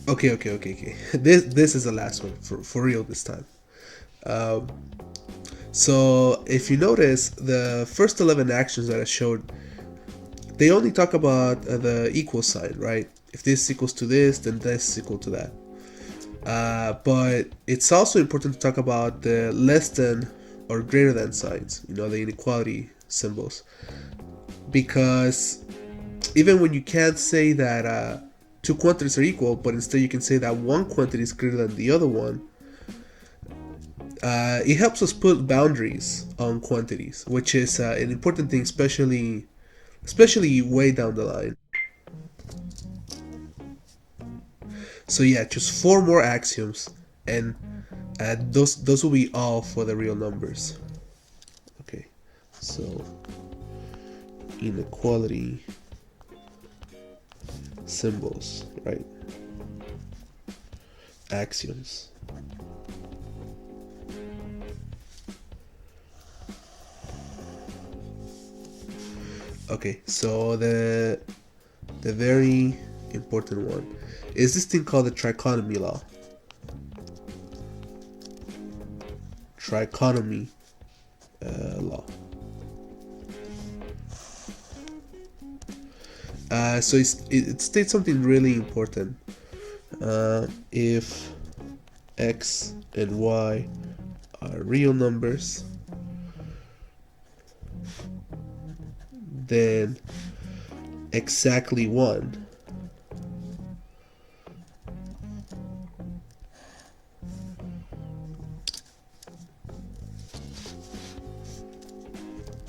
Okay. This is the last one for real this time. Um, so if you notice, the first 11 actions that I showed, they only talk about the equal sign, right? If this equals to this, then this is equal to that. But it's also important to talk about the less than or greater than signs, the inequality symbols. Because even when you can't say that two quantities are equal, but instead you can say that one quantity is greater than the other one, it helps us put boundaries on quantities, which is an important thing, especially way down the line. So yeah, just four more axioms, and those will be all for the real numbers. Okay, so inequality symbols, right? Axioms. Okay, so the very important one is this thing called the trichotomy law. Trichotomy law. So it states something really important. If x and y are real numbers, then exactly one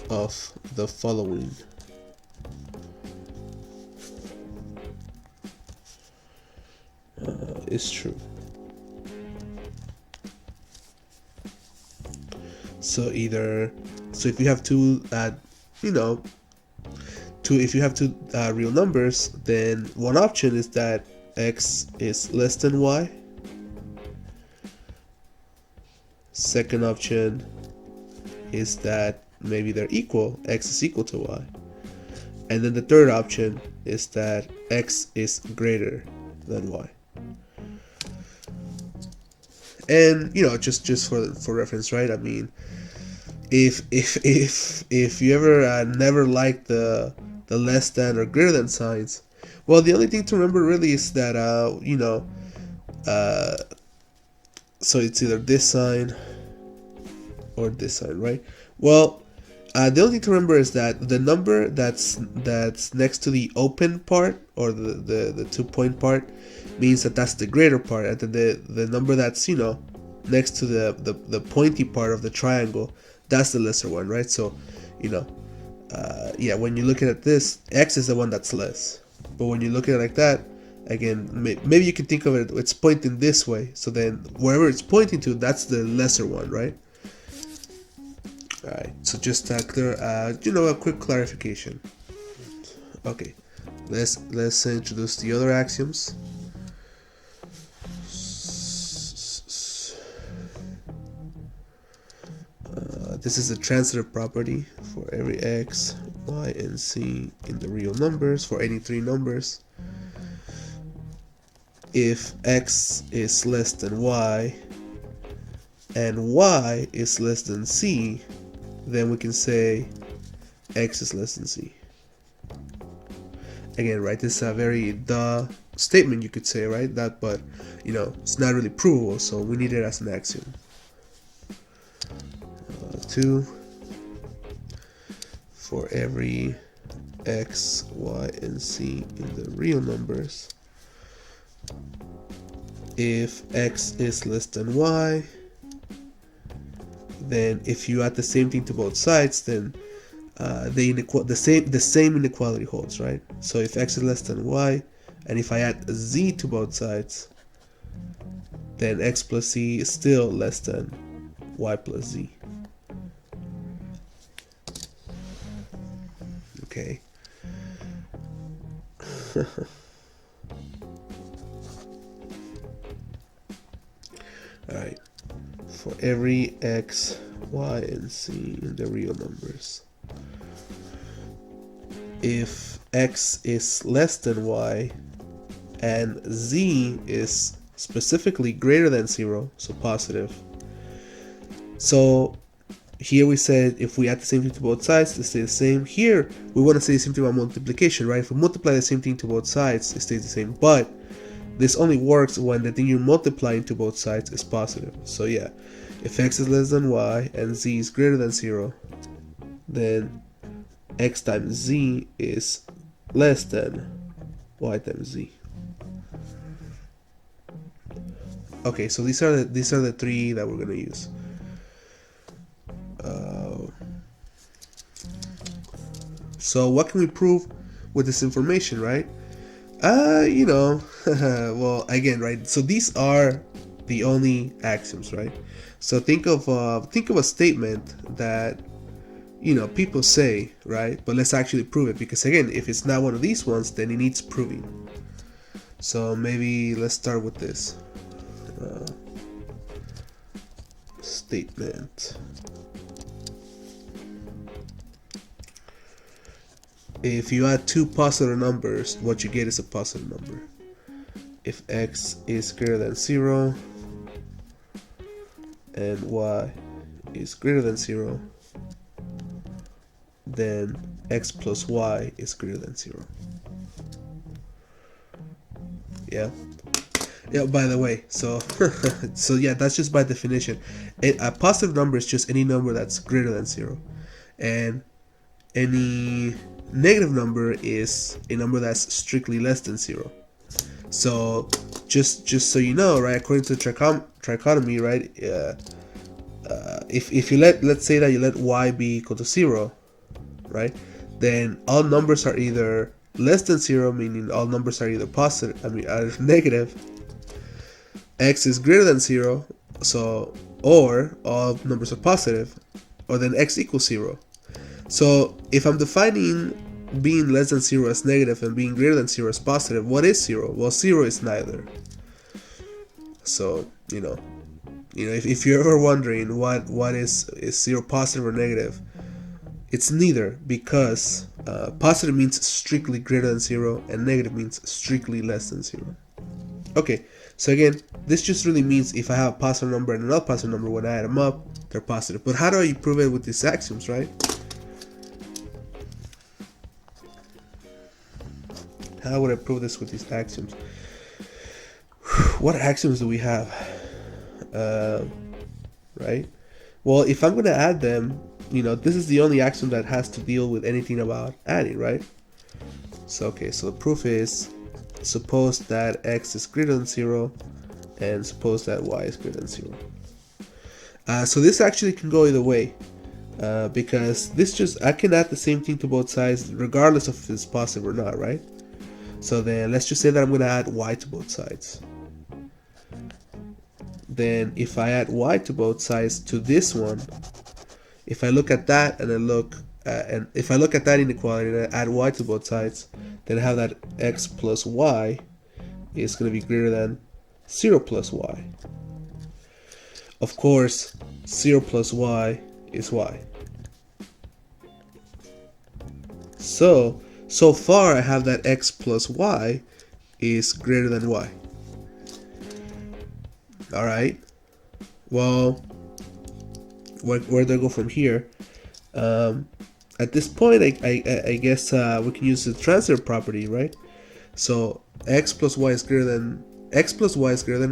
of the following is true. So if you have two, if you have two real numbers, then one option is that x is less than y. Second option is that maybe they're equal, x is equal to y. And then the third option is that x is greater than y. And just for reference, right? I mean, if you ever never liked the less than or greater than signs, well, the only thing to remember really is that so it's either this sign or this sign, right? Well, the only thing to remember is that the number that's next to the open part, or the 2 point part, means that's the greater part, and then the number that's next to the pointy part of the triangle, that's the lesser one, right? So yeah, when you're looking at this, x is the one that's less, but when you look at it like that, again, maybe you can think of it, it's pointing this way, so then wherever it's pointing to, that's the lesser one, right? All right, so just clear, a quick clarification. Okay, let's introduce the other axioms. This is a transitive property for every x, y, and z in the real numbers for any three numbers. If x is less than y and y is less than z, then we can say x is less than z. Again, right, this is a very statement, you could say, right? That, but it's not really provable, so we need it as an axiom. 2 for every x, y, and z in the real numbers. If x is less than y, then if you add the same thing to both sides, then the same inequality holds, right? So if x is less than y, and if I add z to both sides, then x plus z is still less than y plus z. Okay. Alright. For every x, y, and z in the real numbers, if x is less than y and z is specifically greater than 0, so positive. So here we said if we add the same thing to both sides, it stays the same. Here we want to say the same thing about multiplication, right? If we multiply the same thing to both sides, it stays the same. But this only works when the thing you're multiplying to both sides is positive. So yeah, if x is less than y and z is greater than 0, then x times z is less than y times z. Okay, so these are the three that we're gonna use. So what can we prove with this information, right? You know, well, again, right? So these are the only axioms, right? So think of a statement that, you know, people say, right? But let's actually prove it, because again, if it's not one of these ones, then it needs proving. So maybe let's start with this statement. If you add two positive numbers, what you get is a positive number. If x is greater than 0 and y is greater than 0, then x plus y is greater than 0. Yeah. Yeah, by the way, so so yeah, that's just by definition. A positive number is just any number that's greater than 0. And any negative number is a number that's strictly less than 0. So just so you know, right, according to trichotomy, right, if you let's say that you let y be equal to 0, right, then all numbers are either less than 0, meaning all numbers are either positive, are negative. X is greater than 0, so, or all numbers are positive, or then x equals 0. So if I'm defining being less than 0 as negative and being greater than 0 as positive, what is 0? Well, 0 is neither. So, you know, if you're ever wondering what is 0 positive or negative, it's neither, because positive means strictly greater than 0 and negative means strictly less than 0. Okay, so again, this just really means if I have a positive number and another positive number, when I add them up, they're positive. But how do I prove it with these axioms, right? How would I prove this with these axioms? What axioms do we have? Right? Well, if I'm going to add them, you know, this is the only axiom that has to deal with anything about adding, right? So, okay, so the proof is, suppose that x is greater than 0 and suppose that y is greater than 0. So this actually can go either way, because I can add the same thing to both sides regardless of if it's positive or not, right? So then let's just say that I'm going to add y to both sides. Then if I add y to both sides to this one, if I look at that and if I look at that inequality and I add y to both sides, then I have that x plus y is going to be greater than 0 plus y. Of course, 0 plus y is y. So far I have that x plus y is greater than y. Alright, well, where do I go from here? At this point, I guess we can use the transitive property, right? So x plus y is greater than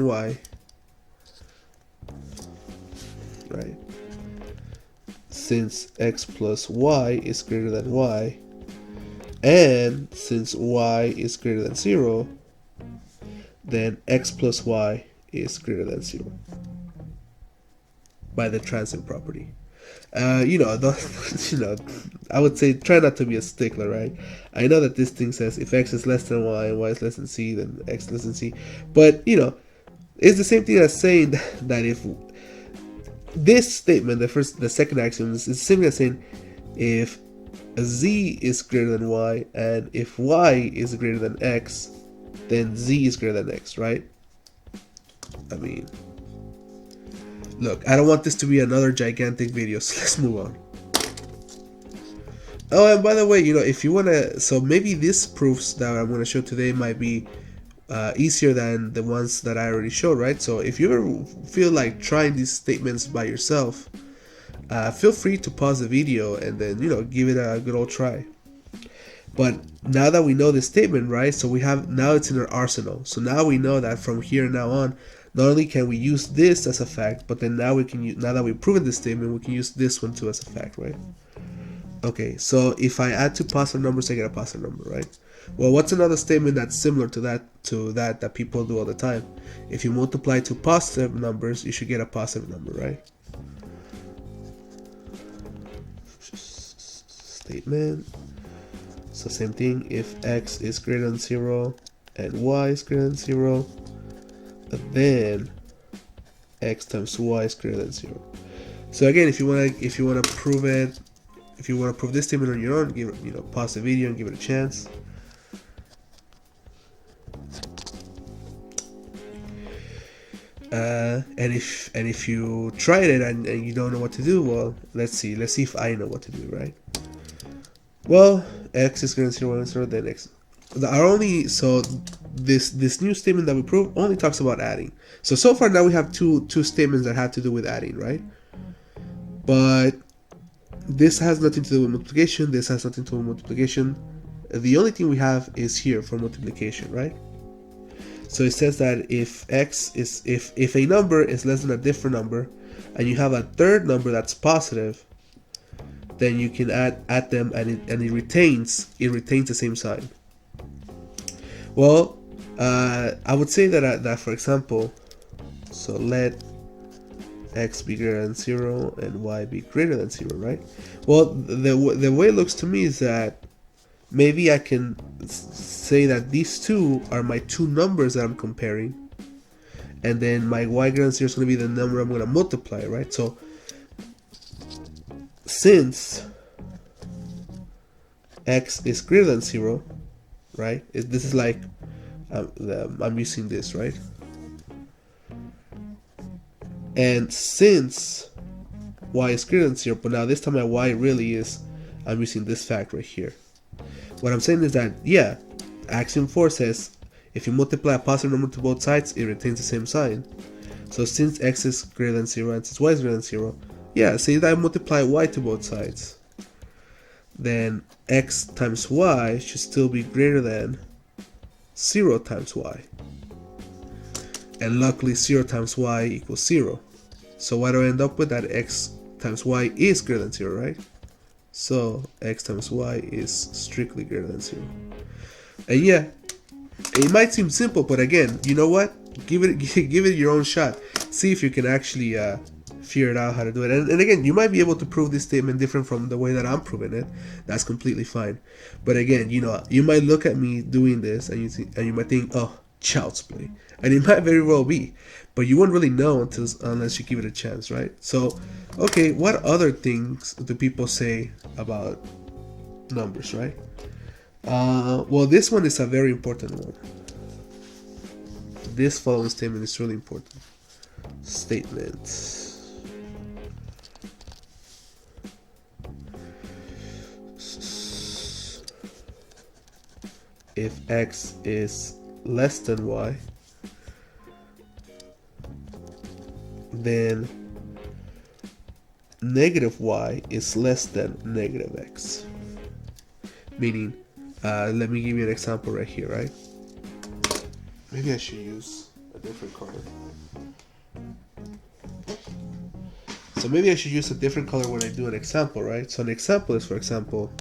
y, right? Since x plus y is greater than y, and since y is greater than 0, then x plus y is greater than 0 by the transitive property. You know, I would say try not to be a stickler, right? I know that this thing says if x is less than y and y is less than c, then x is less than c. But, you know, it's the same thing as saying that if this statement, the second axiom, is the same thing as saying if z is greater than y and if y is greater than x, then z is greater than x, right? I mean, look, I don't want this to be another gigantic video, so let's move on. Oh, and by the way, you know, if you want to, so maybe this proofs that I'm going to show today might be easier than the ones that I already showed, right? So if you ever feel like trying these statements by yourself, feel free to pause the video and then, give it a good old try. But now that we know this statement, right, so now it's in our arsenal. So now we know that from here now on, not only can we use this as a fact, but then now that we've proven this statement, we can use this one too as a fact, right? Okay, so if I add two positive numbers, I get a positive number, right? Well, what's another statement that's similar to that people do all the time? If you multiply two positive numbers, you should get a positive number, right? Statement. So same thing, if x is greater than 0 and y is greater than 0, then x times y is greater than 0. So again, if you wanna prove it, if you want to prove this statement on your own, pause the video and give it a chance. And if you tried it and you don't know what to do, well, let's see if I know what to do, right? Well, x is greater than 0, 1, 0, then x. So this new statement that we prove only talks about adding. So far now we have two statements that have to do with adding, right? But this has nothing to do with multiplication. This has nothing to do with multiplication. The only thing we have is here for multiplication, right? So it says that if a number is less than a different number, and you have a third number that's positive, then you can add them, and it retains the same sign. Well, I would say that for example, so let x be greater than 0 and y be greater than 0, right? Well, the way it looks to me is that maybe I can say that these two are my two numbers that I'm comparing, and then my y greater than 0 is going to be the number I'm going to multiply, right? So since x is greater than 0, right? This is like I'm using this, right? And since y is greater than 0, but now this time my y really is, I'm using this fact right here. What I'm saying is that, yeah, axiom 4 says if you multiply a positive number to both sides, it retains the same sign. So since x is greater than 0 and since y is greater than 0, yeah, say that I multiply y to both sides, then x times y should still be greater than 0 times y. And luckily 0 times y equals 0. So what do I end up with? That x times y is greater than 0, right? So x times y is strictly greater than 0. And yeah, it might seem simple, but again, you know what? Give it your own shot. See if you can actually figure it out how to do it. And again, you might be able to prove this statement different from the way that I'm proving it. That's completely fine. But again, you might look at me doing this and you might think, oh, child's play. And it might very well be, but you won't really know unless you give it a chance, right? So, okay, what other things do people say about numbers, right? Well, this one is a very important one. This following statement is really important. Statement. If x is less than y, then negative y is less than negative x. Meaning, let me give you an example right here, right? Maybe I should use a different color. So maybe I should use a different color when I do an example, right? So an example is, for example,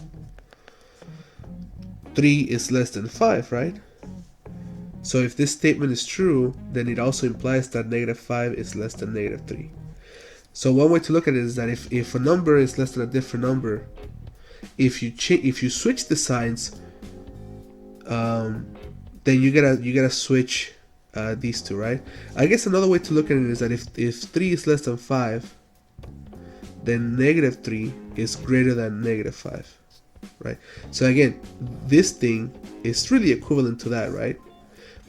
3 is less than 5, right? So if this statement is true, then it also implies that negative 5 is less than negative 3. So one way to look at it is that if a number is less than a different number, if you switch the signs, then you gotta switch these two, right? I guess another way to look at it is that if 3 is less than 5, then negative 3 is greater than negative 5, right? So again, this thing is really equivalent to that, right?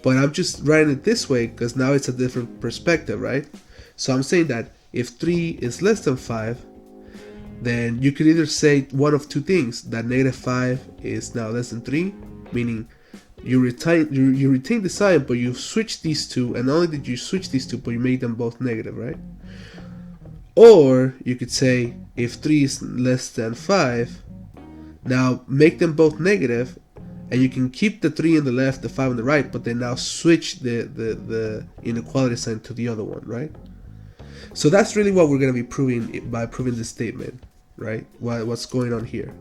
But I'm just writing it this way because now it's a different perspective, right? So I'm saying that if 3 is less than 5, then you could either say one of two things, that negative 5 is now less than 3, meaning you retain the sign, but you switch these two, and not only did you switch these two, but you made them both negative, right? Or you could say if 3 is less than 5, now make them both negative, and you can keep the 3 on the left, the 5 on the right, but then now switch the inequality sign to the other one, right? So that's really what we're going to be proving by proving this statement, right? What's going on here.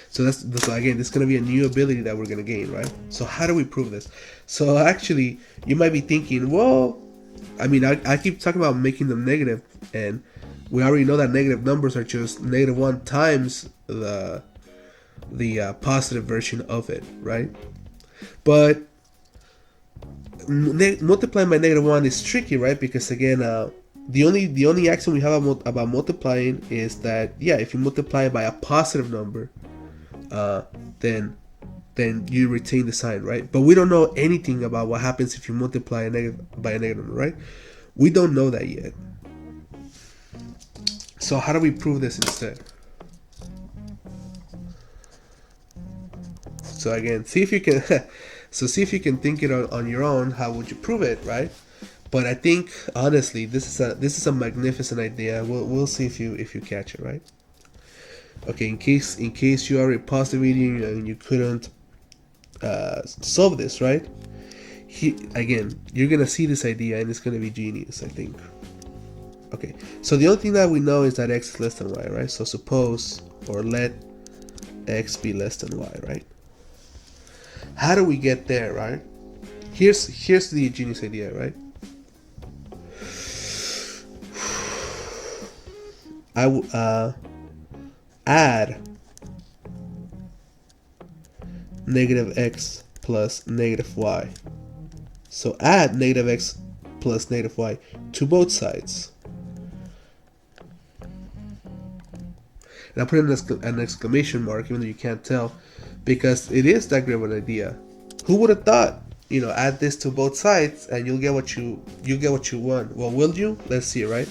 So again, this is going to be a new ability that we're going to gain, right? So how do we prove this? So actually, you might be thinking, well, I mean, I keep talking about making them negative, and we already know that negative numbers are just -1 times the positive version of it, right? But multiplying by -1 is tricky, right? Because again, the only axiom we have about multiplying is that, yeah, if you multiply by a positive number, then you retain the sign, right? But we don't know anything about what happens if you multiply by a negative number, right? We don't know that yet. So how do we prove this instead? So again, see if you can think it on your own. How would you prove it, right? But I think honestly, this is a magnificent idea. We'll see if you catch it, right? Okay, in case you already paused the video and you couldn't solve this, right? Again, you're gonna see this idea and it's gonna be genius, I think. Okay, so the only thing that we know is that x is less than y, right? So suppose, or let x be less than y, right? How do we get there, right? Here's the genius idea, right? I will add negative x plus negative y. So add negative x plus negative y to both sides. And I put in an exclamation mark, even though you can't tell, because it is that great of an idea. Who would have thought? Add this to both sides, and you'll get what you want. Well, will you? Let's see, right?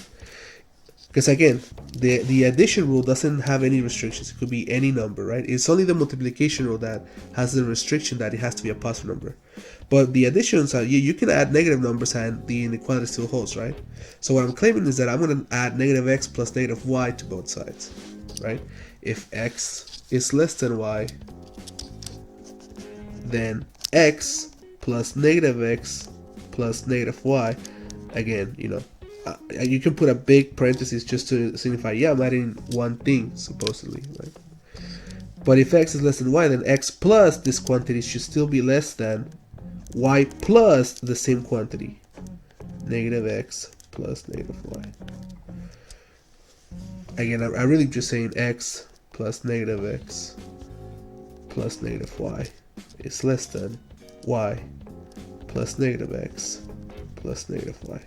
Because again, the addition rule doesn't have any restrictions. It could be any number, right? It's only the multiplication rule that has the restriction that it has to be a positive number. But the additions are, you can add negative numbers and the inequality still holds, right? So what I'm claiming is that I'm going to add negative x plus negative y to both sides, right? If x is less than y, then x plus negative x plus negative y, again, you can put a big parenthesis just to signify, yeah, I'm adding one thing, supposedly, right? But if x is less than y, then x plus this quantity should still be less than y plus the same quantity, negative x plus negative y. Again, I'm really just saying x plus negative x plus negative y is less than y plus negative x plus negative y.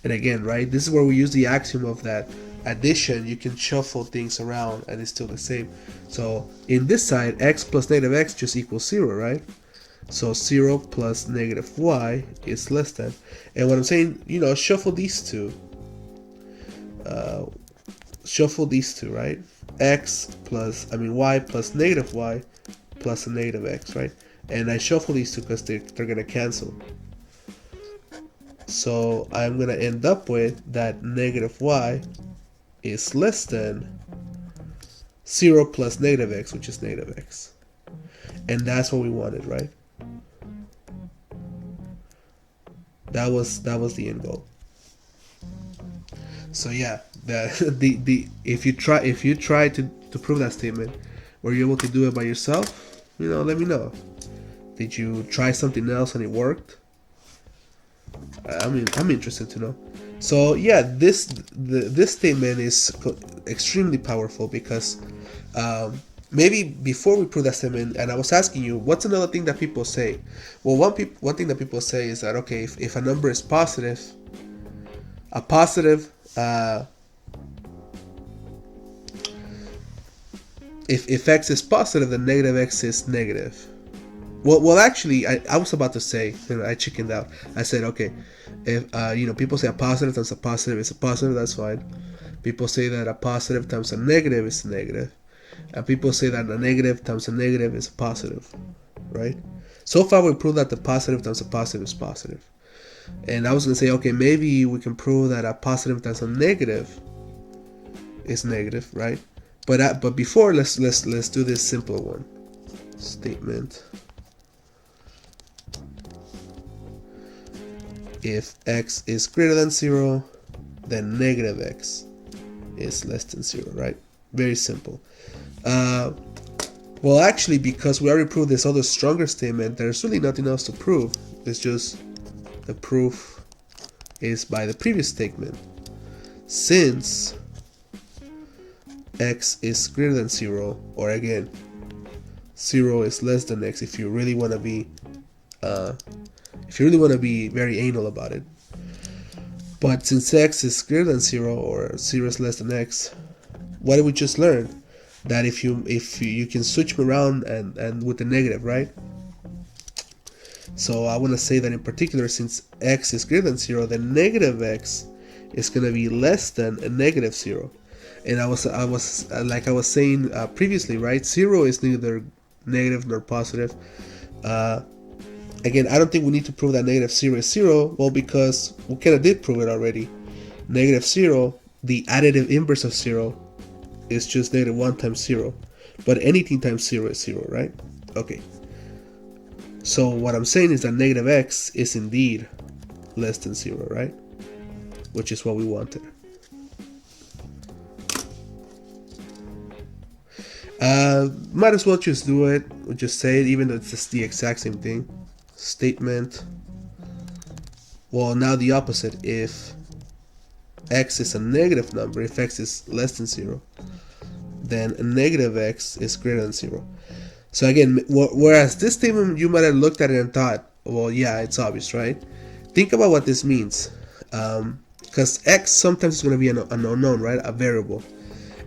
And again, right, this is where we use the axiom of that addition. You can shuffle things around and it's still the same. So in this side, x plus negative x just equals 0, right? So 0 plus negative y is less than. And what I'm saying, shuffle these two. Right? Y plus negative y plus a negative x, right? And I shuffle these two because they're going to cancel. So I'm going to end up with that negative y is less than 0 plus negative x, which is negative x. And that's what we wanted, right? That was the end goal. So yeah, if you try to prove that statement, were you able to do it by yourself? Let me know. Did you try something else and it worked? I'm interested to know. So yeah, this statement is extremely powerful because maybe before we prove that statement, and I was asking you, what's another thing that people say? Well, one thing that people say is that, okay, if a number is positive, if x is positive, then negative x is negative. Well, actually, I was about to say, I chickened out. I said, okay, if people say a positive times a positive is a positive, that's fine. People say that a positive times a negative is a negative. And people say that a negative times a negative is a positive, right? So far we proved that the positive times a positive is positive. And I was going to say, okay, maybe we can prove that a positive times a negative is negative, right? But before, let's do this simple one. Statement: if x is greater than 0, then negative x is less than 0, right? Very simple. Well, actually, because we already proved this other stronger statement, there's really nothing else to prove. It's just the proof is by the previous statement. Since x is greater than 0, or again, 0 is less than x if you really want to be very anal about it. But since x is greater than 0 or 0 is less than x, what did we just learn? That if you can switch them around and with the negative, right? So I want to say that in particular, since x is greater than 0, then negative x is going to be less than a negative 0. And I was like I was saying previously, right? 0 is neither negative nor positive. Again, I don't think we need to prove that negative 0 is 0. Well, because we kind of did prove it already. Negative 0, the additive inverse of 0, is just negative 1 times 0. But anything times 0 is 0, right? Okay. So what I'm saying is that negative x is indeed less than 0, right? Which is what we wanted. Might as well just do it. We'll just say it, even though it's just the exact same thing. Statement. Well, now the opposite. If x is a negative number, if x is less than 0, then a negative x is greater than 0. So again, whereas this statement, you might have looked at it and thought, well, yeah, it's obvious, right? Think about what this means. Because x sometimes is going to be an unknown, right? A variable.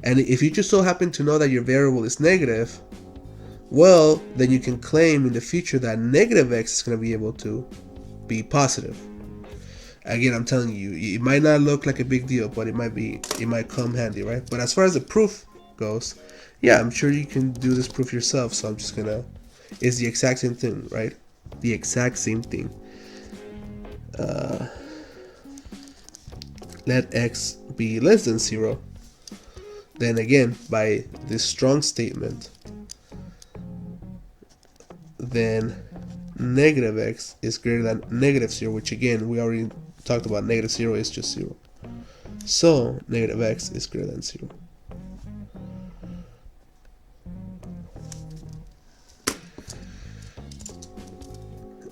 And if you just so happen to know that your variable is negative, well, then you can claim in the future that negative x is going to be able to be positive. Again, I'm telling you, it might not look like a big deal, but it might come handy, right? But as far as the proof goes, yeah, I'm sure you can do this proof yourself. So I'm just gonna, it's the exact same thing, right? The exact same thing. Let x be less than 0. Then again, by this strong statement, then negative x is greater than negative 0, which again, we already talked about. Negative 0 is just 0. So negative x is greater than 0.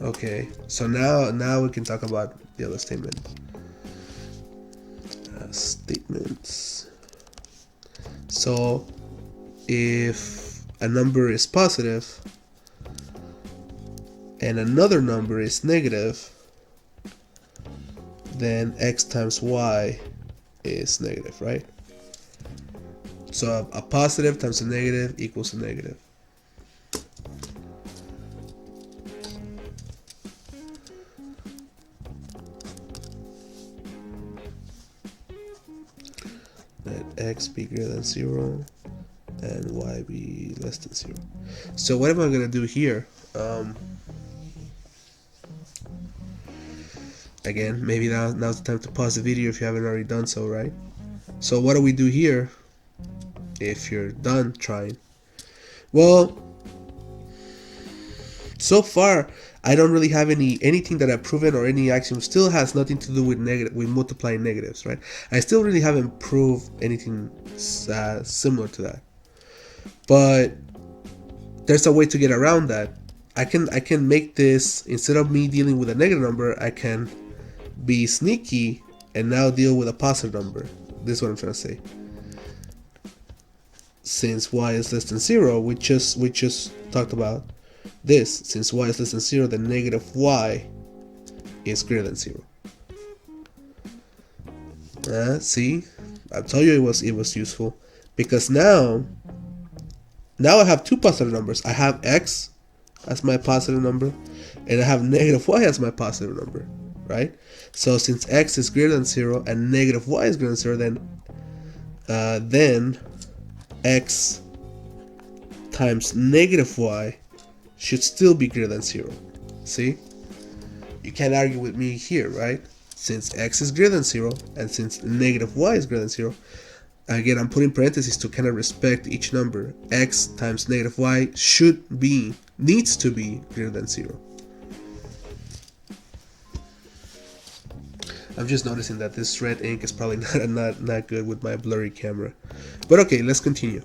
Okay, so now we can talk about the other statement. Statements. So if a number is positive and another number is negative, then x times y is negative, right? So a positive times a negative equals a negative. Let x be greater than 0 and y be less than 0. So what am I going to do here? Again, maybe now's the time to pause the video if you haven't already done so, right? So what do we do here if you're done trying? Well, so far I don't really have anything that I've proven, or any axiom still has nothing to do with multiplying negatives, right? I still really haven't proved anything similar to that. But there's a way to get around that. I can make this, instead of me dealing with a negative number, I can be sneaky and now deal with a positive number. This is what I'm trying to say. Since y is less than 0, we just talked about this. Since y is less than 0, then negative y is greater than 0. See, I told you it was useful, because now I have two positive numbers. I have x as my positive number, and I have negative y as my positive number, right? So since x is greater than 0 and negative y is greater than 0, then x times negative y should still be greater than 0. See? You can't argue with me here, right? Since x is greater than 0, and since negative y is greater than 0, again, I'm putting parentheses to kind of respect each number. X times negative y needs to be greater than 0. I'm just noticing that this red ink is probably not good with my blurry camera. But okay, let's continue.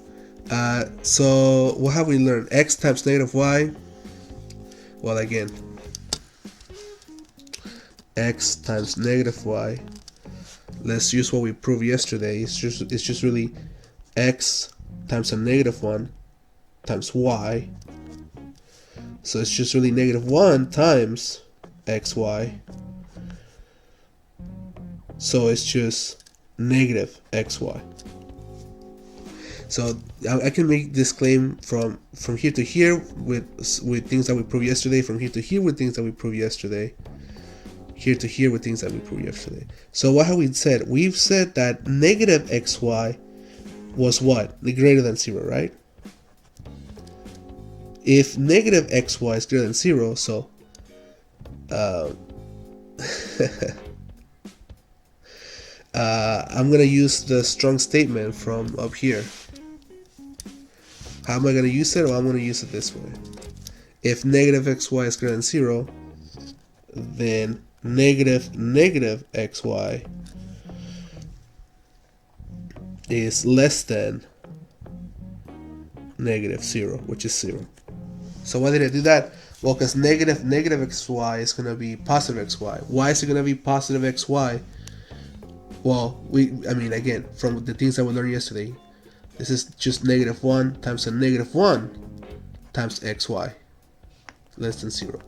So what have we learned? X times negative y. Well, again, x times negative y. Let's use what we proved yesterday. It's just really x times a negative 1 times y. So it's just really negative 1 times xy. So it's just negative xy. So I can make this claim from here to here with things that we proved yesterday, from here to here with things that we proved yesterday, here to here with things that we proved yesterday. So what have we said? We've said that negative xy was what? Greater than 0, right? If negative xy is greater than 0, so I'm gonna use the strong statement from up here. How am I gonna use it? Well, I'm gonna use it this way. If negative xy is greater than 0, then negative xy is less than negative 0, which is 0. So why did I do that? Well, because negative xy is going to be positive xy. Why is it going to be positive xy? Well, I mean, again, from the things that we learned yesterday, this is just negative 1 times a negative 1 times xy less than 0.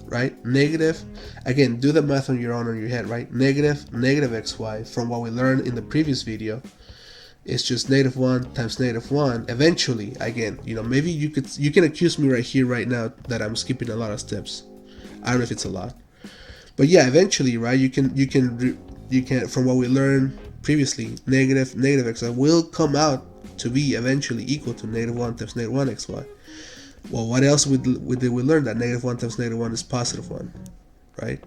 Right? Negative, again, do the math on your own, on your head, right? Negative xy, from what we learned in the previous video, is just negative 1 times negative 1. Eventually, again, maybe you can accuse me right here, right now, that I'm skipping a lot of steps. I don't know if it's a lot, but yeah, eventually, right? You can, from what we learned previously, negative xy will come out to be eventually equal to negative 1 times negative 1 xy. Well, what else did we learn? That negative 1 times negative 1 is positive 1, right?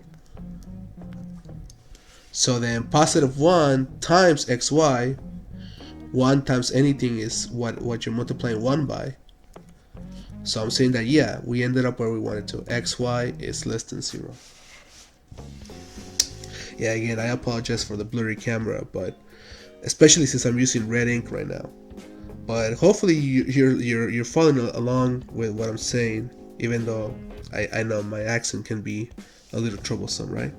So then positive 1 times xy, 1 times anything is what you're multiplying 1 by. So I'm saying that, yeah, we ended up where we wanted to. Xy is less than 0. Yeah, again, I apologize for the blurry camera, but especially since I'm using red ink right now. But hopefully you're following along with what I'm saying, even though I know my accent can be a little troublesome, right?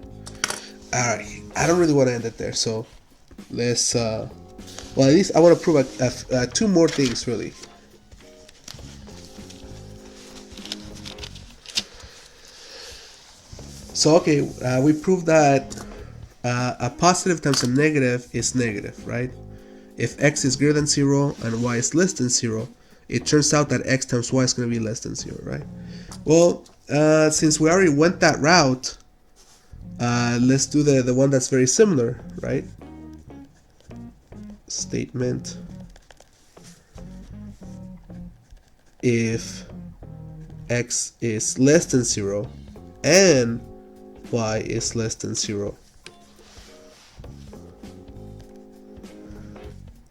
Alright, I don't really want to end it there, so let's well, at least I want to prove two more things, really. So okay, we proved that a positive times a negative is negative, right? If x is greater than 0 and y is less than 0, it turns out that x times y is going to be less than 0, right? Well, since we already went that route, let's do the one that's very similar, right? Statement. If x is less than 0 and y is less than 0,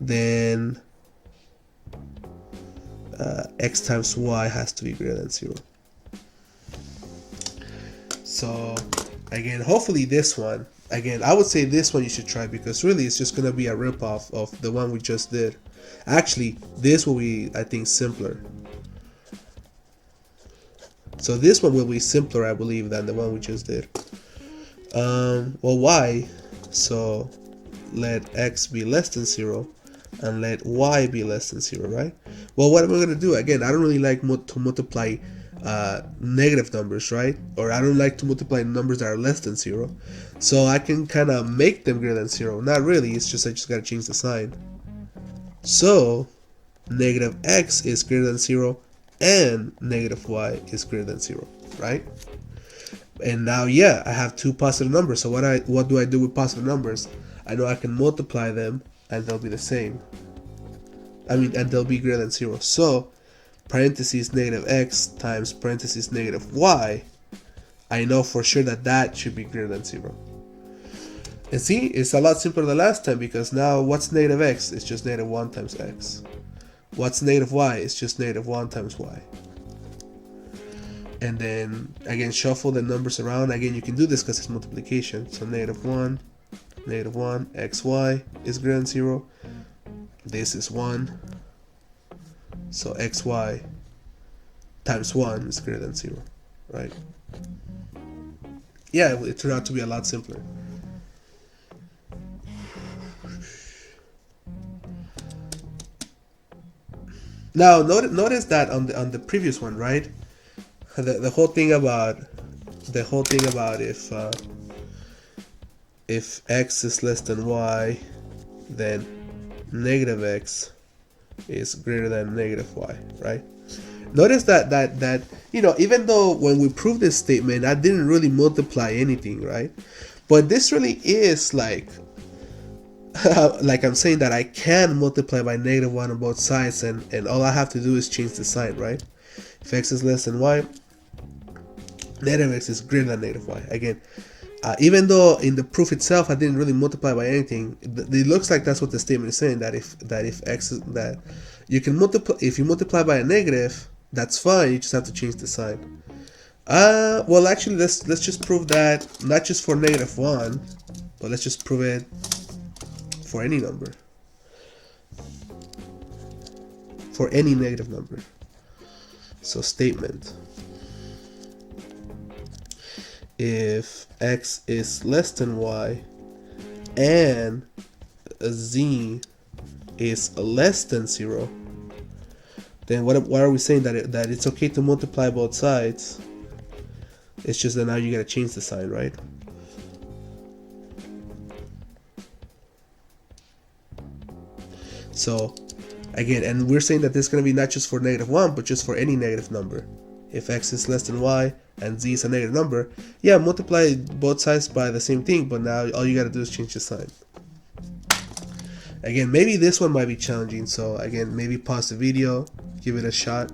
then x times y has to be greater than 0. So again, hopefully this one, again, I would say this one you should try, because really it's just going to be a ripoff of the one we just did. Actually, this will be, I think, simpler. So this one will be simpler, I believe, than the one we just did. Well, why? So let x be less than 0 and let y be less than 0, right? Well, what am I going to do? Again, I don't really like to multiply negative numbers, right? Or I don't like to multiply numbers that are less than 0. So I can kind of make them greater than 0. Not really, it's just I just got to change the sign. So negative x is greater than 0 and negative y is greater than 0, right? And now, yeah, I have two positive numbers. So what do I do with positive numbers? I know I can multiply them and they'll be the same. I mean, and they'll be greater than 0. So parentheses negative x times parentheses negative y, I know for sure that that should be greater than 0. And see, it's a lot simpler than last time, because now what's negative x? It's just negative 1 times x. What's negative y? It's just negative 1 times y. And then again, shuffle the numbers around. Again, you can do this because it's multiplication. So negative 1, xy is greater than 0. This is 1. So xy times 1 is greater than 0, right? Yeah, it turned out to be a lot simpler. Now notice that on the previous one, right? The whole thing about if x is less than y, then negative x is greater than negative y, right? Notice that you know, even though when we prove this statement, I didn't really multiply anything, right? But this really is like like I'm saying that I can multiply by negative 1 on both sides, and all I have to do is change the sign, right? If x is less than y, negative x is greater than negative y. Again, even though in the proof itself I didn't really multiply by anything, it looks like that's what the statement is saying, that if x is, that you can multiply, if you multiply by a negative, that's fine, you just have to change the sign. Well, actually, let's just prove that, not just for negative 1, but let's just prove it for any number, for any negative number. So statement, if x is less than y and z is less than 0, then what are we saying? That it's okay to multiply both sides. It's just that now you gotta change the sign, right? So again, and we're saying that this is going to be not just for negative 1, but just for any negative number. If x is less than y and z is a negative number, yeah, multiply both sides by the same thing, but now all you got to do is change the sign. Again, maybe this one might be challenging, so again, maybe pause the video, give it a shot.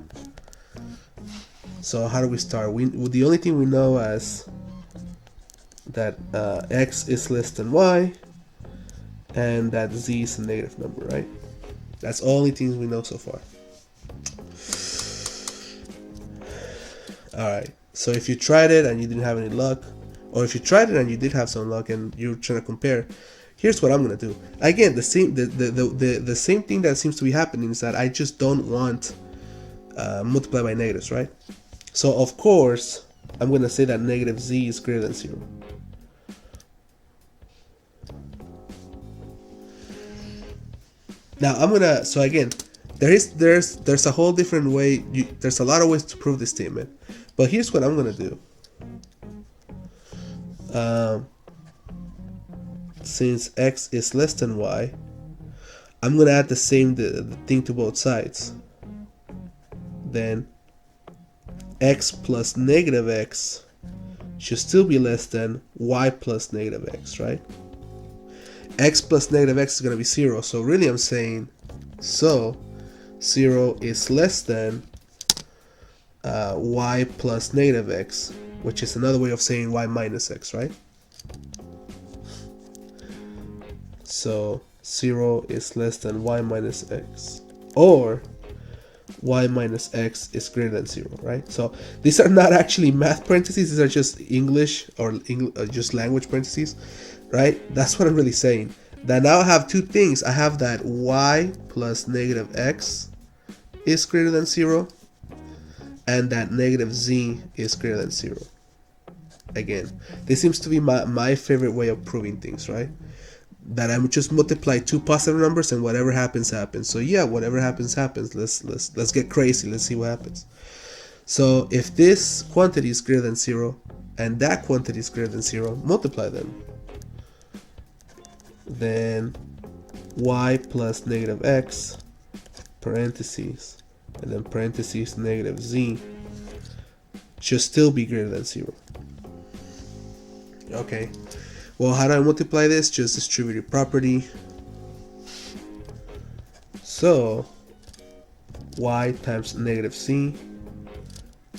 So how do we start? The only thing we know is that x is less than y and that z is a negative number, right? That's the only things we know so far. Alright, so if you tried it and you didn't have any luck, or if you tried it and you did have some luck and you're trying to compare, here's what I'm gonna do. Again, the same thing that seems to be happening is that I just don't want multiply by negatives, right? So of course I'm gonna say that negative z is greater than 0. Now I'm gonna, so again, there's a whole different way, there's a lot of ways to prove this statement, but here's what I'm gonna do. Since x is less than y, I'm gonna add the same the thing to both sides. Then x plus negative x should still be less than y plus negative x, right? X plus negative x is going to be 0, so really I'm saying, so 0 is less than y plus negative x, which is another way of saying y minus x, right? So 0 is less than y minus x, or y minus x is greater than 0, right? So these are not actually math parentheses, these are just English or just language parentheses, right? That's what I'm really saying. That now I have two things. I have that y plus negative x is greater than 0, and that negative z is greater than 0. Again, this seems to be my favorite way of proving things, right? That I would just multiply two positive numbers and whatever happens happens. So yeah, whatever happens happens. Let's get crazy. Let's see what happens. So if this quantity is greater than 0 and that quantity is greater than 0, multiply them. Then y plus negative x, parentheses, and then parentheses negative z should still be greater than 0. Okay, well, how do I multiply this? Just distributive property. So y times negative c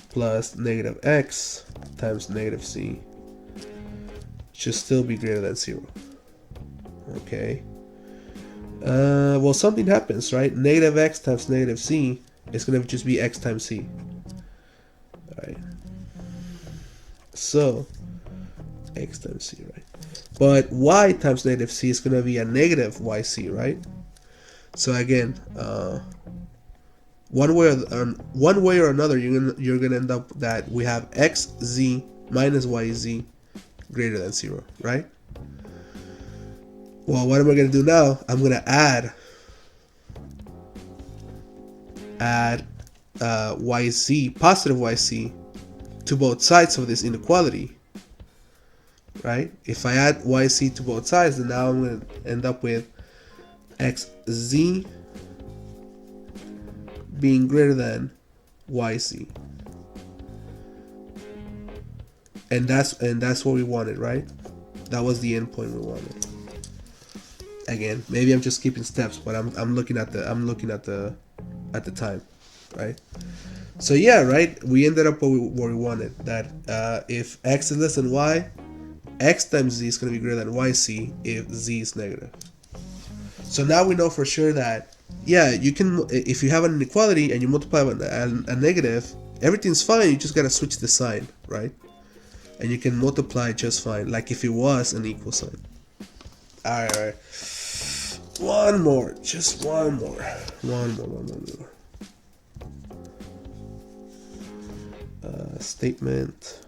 plus negative x times negative c should still be greater than 0. Okay. Well, something happens, right? Negative x times negative c is going to just be x times c. Alright. So, x times c, right? But y times negative c is going to be a negative yc, right? So again, one way or another, you're gonna end up that we have xz minus yz greater than 0, right? Well, what am I gonna do now? I'm gonna add yc, positive yc, to both sides of this inequality, right? If I add yc to both sides, then now I'm gonna end up with xz being greater than yc, and that's what we wanted, right? That was the endpoint we wanted. Again, maybe I'm just skipping steps, but I'm looking at the time, right? So yeah, right, we ended up where we wanted, that if x is less than y, x times z is going to be greater than yc if z is negative. So now we know for sure that, yeah, you can, if you have an inequality and you multiply by a negative, everything's fine, you just got to switch the sign, right? And you can multiply just fine, like if it was an equal sign. Alright. One more. Statement.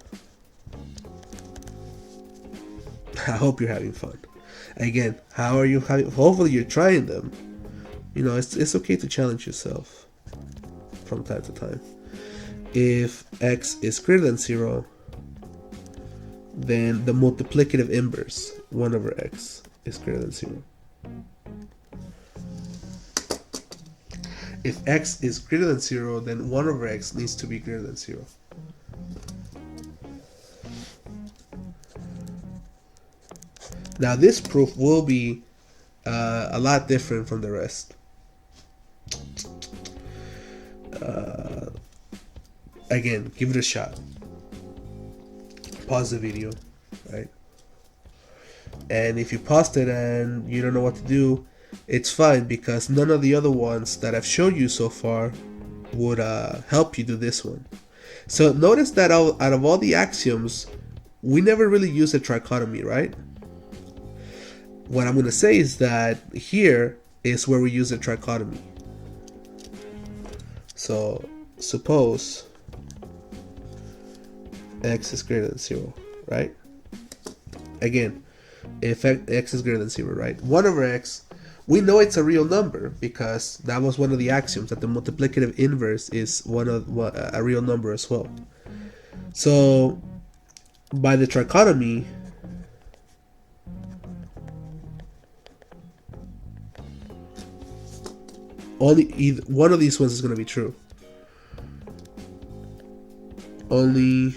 I hope you're having fun. Again, how are you having? Hopefully you're trying them. You know, it's okay to challenge yourself from time to time. If x is greater than 0, then the multiplicative inverse, 1 over x, is greater than 0. If x is greater than 0, then 1 over x needs to be greater than 0. Now this proof will be a lot different from the rest. Again, give it a shot. Pause the video, right? And if you paused it and you don't know what to do, it's fine, because none of the other ones that I've showed you so far would help you do this one. So notice that out of all the axioms, we never really use a trichotomy, right? What I'm going to say is that here is where we use a trichotomy. So suppose x is greater than 0, right? Again, if x is greater than 0, right? 1 over x, we know it's a real number because that was one of the axioms, that the multiplicative inverse is a real number as well. So by the trichotomy, only one of these ones is going to be true. Only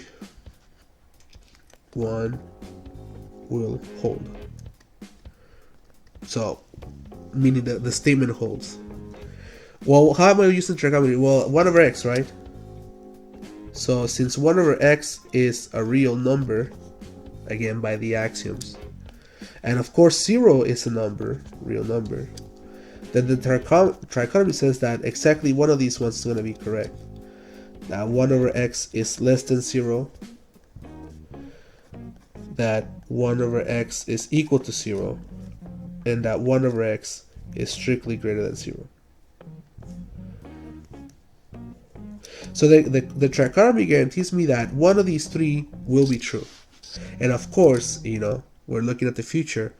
one will hold. So, meaning that the statement holds. Well, how am I using trichotomy? Well, 1 over x, right? So, since 1 over x is a real number, again by the axioms, and of course 0 is a number, real number, then the trichotomy says that exactly one of these ones is going to be correct. Now 1 over x is less than 0, that 1 over x is equal to 0, and that 1 over x is strictly greater than 0. So the trichotomy guarantees me that one of these three will be true. And of course, you know, we're looking at the future.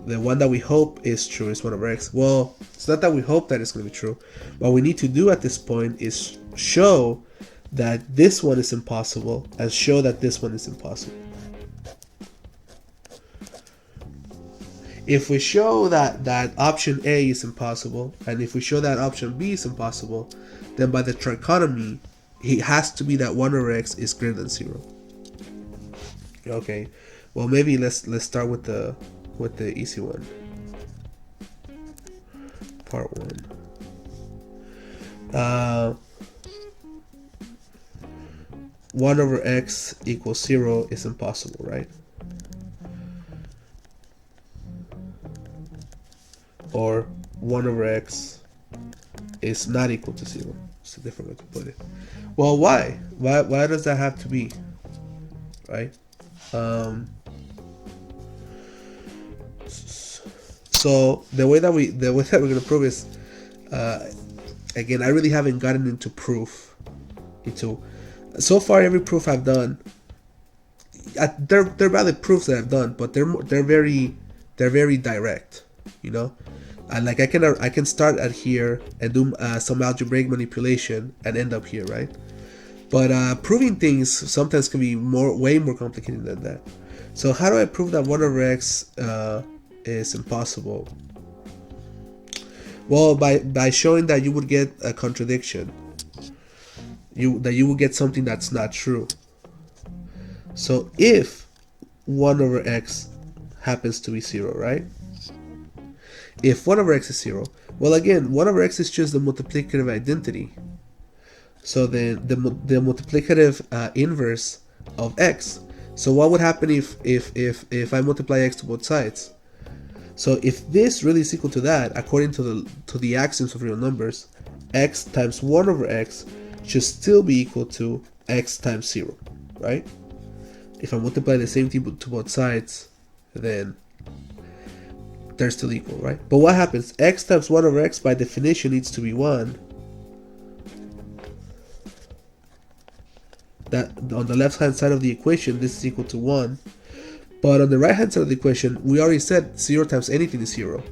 The one that we hope is true is 1 over x. Well, it's not that we hope that it's going to be true. What we need to do at this point is show that this one is impossible and show that this one is impossible. If we show that option A is impossible, and if we show that option B is impossible, then by the trichotomy, it has to be that 1 over x is greater than 0. Okay, well maybe let's start with the easy one. Part 1. uh, 1 over x equals 0 is impossible, right? Or 1 over x is not equal to 0. It's a different way to put it. Well, why? Why does that have to be? Right? So the way that we're gonna prove is, again, I really haven't gotten into proof. So far every proof I've done, they're valid proofs that I've done, but they're very direct, you know. And like I can start at here and do some algebraic manipulation and end up here, right? But proving things sometimes can be way more complicated than that. So how do I prove that 1 over x is impossible? Well, by showing that you would get a contradiction. That you will get something that's not true. So if 1 over x happens to be 0, right? If 1 over x is 0, well, again, 1 over x is just the multiplicative identity. So then the multiplicative inverse of x. So what would happen if I multiply x to both sides? So if this really is equal to that, according to the axioms of real numbers, x times 1 over x should still be equal to x times 0, right? If I multiply the same thing to both sides, then they're still equal, right? But what happens? X times 1 over x by definition needs to be 1. That on the left hand side of the equation, this is equal to 1. But on the right hand side of the equation, we already said 0 times anything is 0.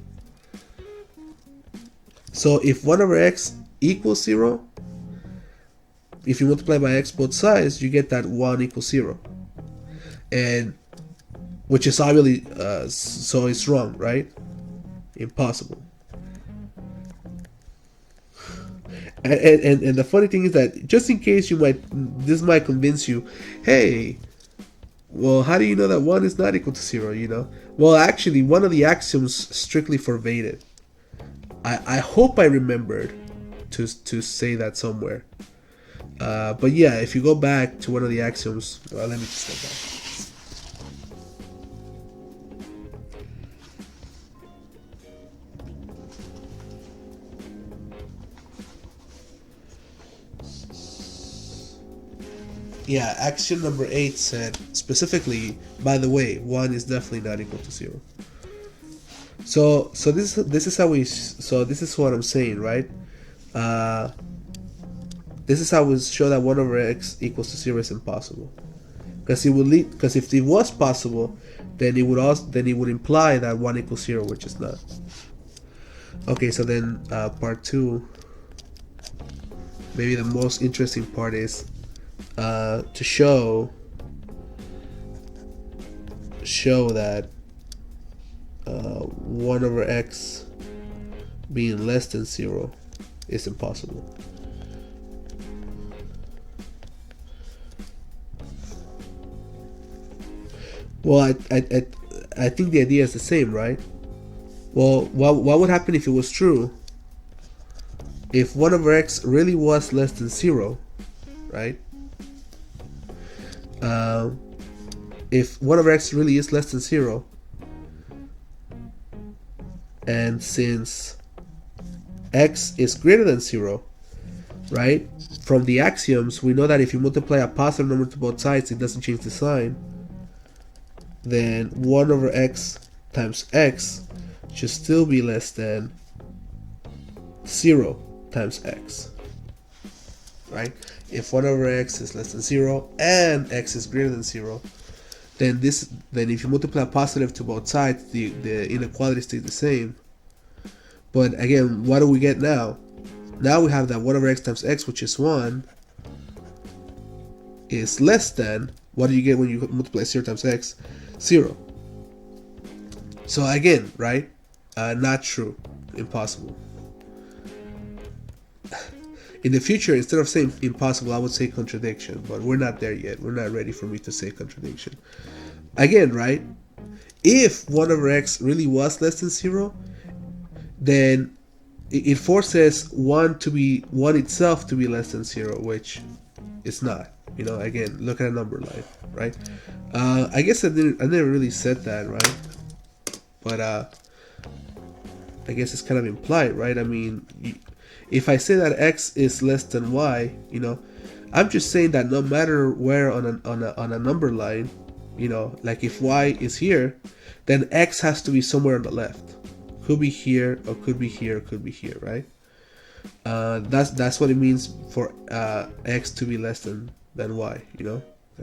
So if 1 over x equals 0, if you multiply by x both sides, you get that 1 equals 0. And which is obviously, so it's wrong, right? Impossible. And the funny thing is that just in case this might convince you, hey, well, how do you know that 1 is not equal to 0, you know? Well, actually, one of the axioms strictly forbade it. I hope I remembered to say that somewhere. But yeah, if you go back to one of the axioms, well, let me just go back. Yeah, axiom number 8 said specifically, by the way, 1 is definitely not equal to 0. So this is what I'm saying, right? This is how we show that 1 over x equals to 0 is impossible. Because if it was possible, then it would imply that 1 equals 0, which is not. Okay, so then part 2, maybe the most interesting part is to show that 1 over x being less than 0 is impossible. Well, I think the idea is the same, right? Well, what would happen if it was true? If 1 over x really was less than 0, right? If 1 over x really is less than 0, and since x is greater than 0, right? From the axioms, we know that if you multiply a positive number to both sides, it doesn't change the sign. Then 1 over x times x should still be less than 0 times x, right? If 1 over x is less than 0 and x is greater than 0, then if you multiply a positive to both sides, the inequality stays the same. But again, what do we get now? Now we have that 1 over x times x, which is 1, is less than, what do you get when you multiply 0 times x? 0. So again, right? Not true. Impossible. In the future, instead of saying impossible, I would say contradiction, but we're not there yet. We're not ready for me to say contradiction. Again, right? If 1 over x really was less than 0, then it forces one itself to be less than 0, which it's not. Again, look at a number line, right? I guess I never really said that, right? But I guess it's kind of implied, right? I mean, if I say that x is less than y, I'm just saying that no matter where on a number line, like if y is here, then x has to be somewhere on the left. Could be here, or could be here, or could be here, right? That's what it means for x to be less than y.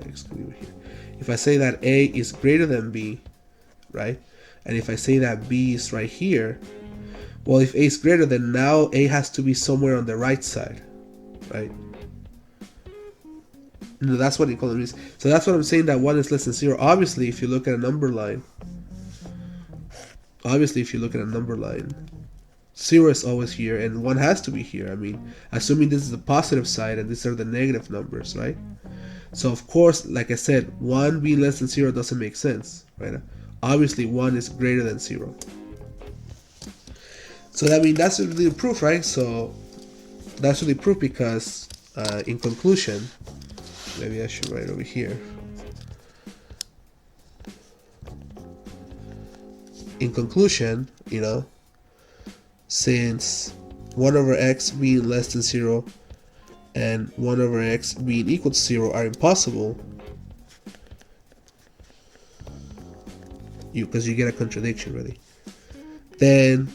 X could be here. If I say that a is greater than b, right, and if I say that b is right here, well, if a is greater, then now a has to be somewhere on the right side, right? No, that's what equality means. So that's what I'm saying, that 1 is less than 0. Obviously, if you look at a number line, 0 is always here, and 1 has to be here. I mean, assuming this is the positive side and these are the negative numbers, right? So of course, like I said, 1 being less than 0 doesn't make sense, right? Obviously, 1 is greater than 0. So that's really the proof, right? So that's really proof because in conclusion, maybe I should write over here. In conclusion, since 1 over x being less than 0 and 1 over x being equal to 0 are impossible, because you get a contradiction, really, then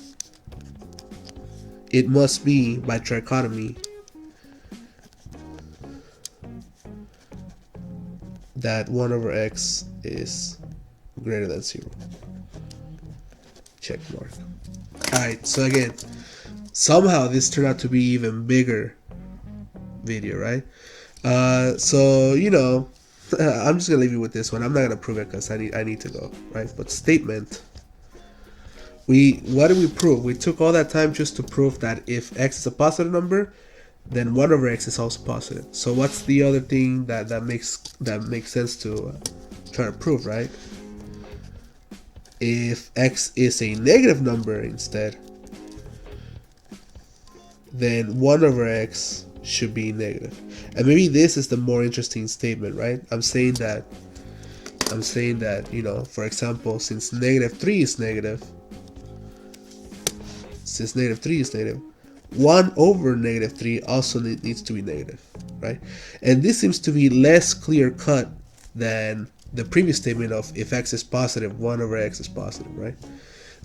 it must be by trichotomy that 1 over x is greater than 0. Check mark. Alright, so again, somehow this turned out to be even bigger video, right? So I'm just gonna leave you with this one. I'm not gonna prove it because I need to go, right? But statement, what did we prove? We took all that time just to prove that if x is a positive number, then 1 over x is also positive. So what's the other thing that makes sense to try to prove, right? If x is a negative number instead, then 1 over x should be negative. And maybe this is the more interesting statement, right? I'm saying that, for example, since negative 3 is negative, 1 over negative 3 also needs to be negative, right? And this seems to be less clear cut than the previous statement of if x is positive, 1 over x is positive, right?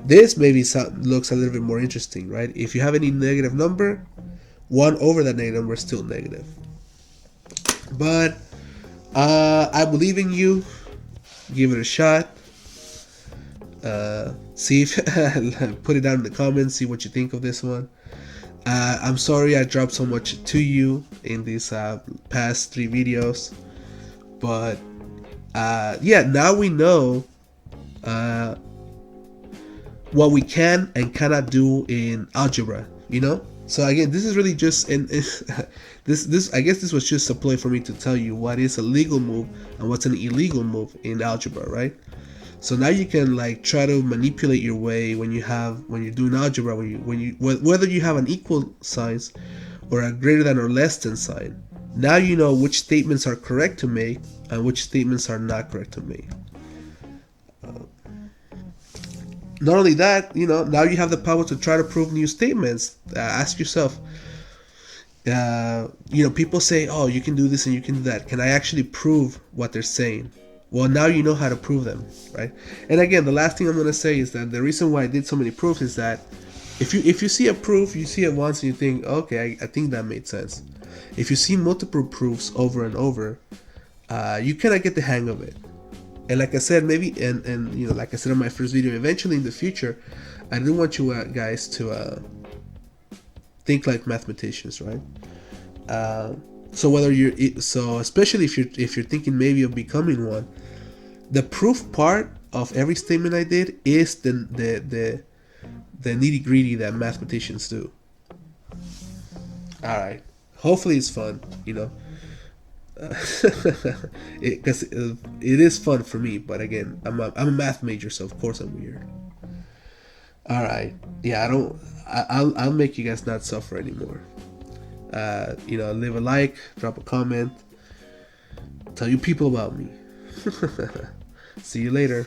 This maybe looks a little bit more interesting, right? If you have any negative number, 1 over that negative number is still negative. But I believe in you. Give it a shot. See if put it down in the comments. See what you think of this one. I'm sorry I dropped so much to you in these past 3 videos, but yeah, now we know what we can and cannot do in algebra. So again, this is really just this I guess this was just a play for me to tell you what is a legal move and what's an illegal move in algebra, right? So now you can try to manipulate your way when you're doing algebra, whether you have an equal sign or a greater than or less than sign. Now you know which statements are correct to make and which statements are not correct to make. Not only that, now you have the power to try to prove new statements. Ask yourself, people say, oh, you can do this and you can do that. Can I actually prove what they're saying? Well, now you know how to prove them, right? And again, the last thing I'm going to say is that the reason why I did so many proofs is that if you see a proof, you see it once and you think, okay, I think that made sense. If you see multiple proofs over and over, you kind of get the hang of it. And like I said, maybe, and like I said in my first video, eventually in the future, I do want you guys to think like mathematicians, right? So especially if you're thinking maybe of becoming one, the proof part of every statement I did is the nitty gritty that mathematicians do. All right, hopefully it's fun, because it is fun for me. But again, I'm a math major, so of course I'm weird. All right. Yeah, I don't. I'll make you guys not suffer anymore. Leave a like, drop a comment, tell you people about me. See you later.